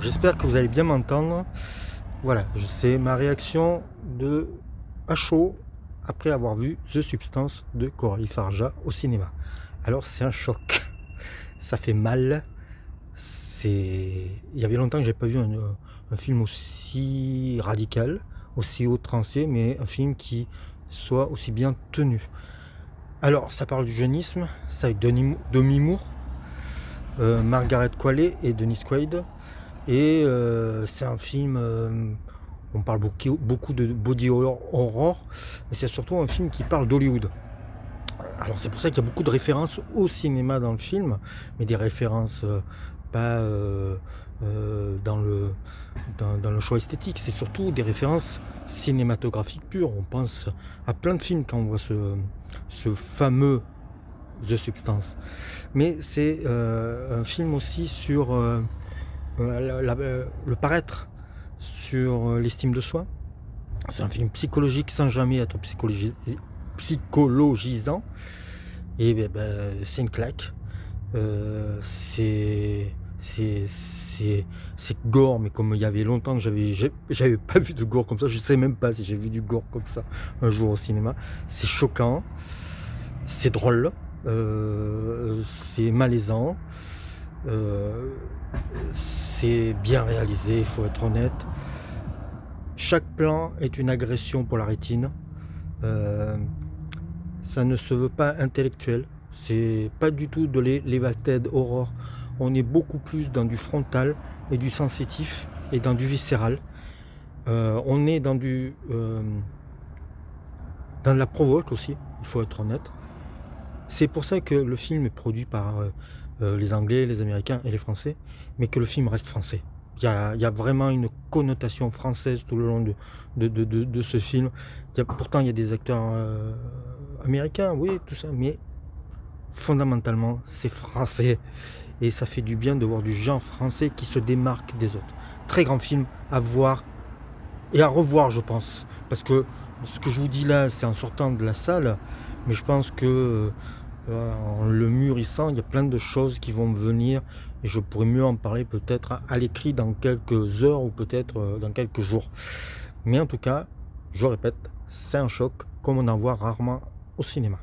j'espère que vous allez bien m'entendre. Voilà, c'est ma réaction à chaud après avoir vu The Substance de Coralie Farja au cinéma. Alors c'est un choc, ça fait mal. Il y avait longtemps que j'ai pas vu un film aussi radical, aussi outrancier, mais un film qui soit aussi bien tenu. Alors ça parle du jeunisme, c'est avec Demi Moore, Margaret Qualley et Dennis Quaid. Et c'est un film, on parle beaucoup de body horror, mais c'est surtout un film qui parle d'Hollywood. Alors c'est pour ça qu'il y a beaucoup de références au cinéma dans le film, mais des références pas dans le choix esthétique, c'est surtout des références cinématographiques pures. On pense à plein de films quand on voit ce fameux The Substance. Mais c'est un film aussi sur le paraître, sur l'estime de soi. C'est un film psychologique sans jamais être psychologisant. Et c'est une claque. C'est gore, mais comme il y avait longtemps que j'avais pas vu de gore comme ça, je sais même pas si j'ai vu du gore comme ça un jour au cinéma. C'est choquant, c'est drôle, c'est malaisant. C'est bien réalisé, il faut être honnête. Chaque plan est une agression pour la rétine. Ça ne se veut pas intellectuel. C'est pas du tout de l'Evil Horror. On est beaucoup plus dans du frontal et du sensitif et dans du viscéral. On est dans la provoque aussi, il faut être honnête. C'est pour ça que le film est produit par les Anglais, les Américains et les Français, mais que le film reste français. Il y a vraiment une connotation française tout le long de ce film. Pourtant, il y a des acteurs américains, oui, tout ça, mais fondamentalement, c'est français. Et ça fait du bien de voir du genre français qui se démarque des autres. Très grand film à voir et à revoir, je pense. Parce que ce que je vous dis là, c'est en sortant de la salle, mais je pense que en le mûrissant, il y a plein de choses qui vont me venir et je pourrais mieux en parler peut-être à l'écrit dans quelques heures ou peut-être dans quelques jours. Mais en tout cas, je répète, c'est un choc comme on en voit rarement au cinéma.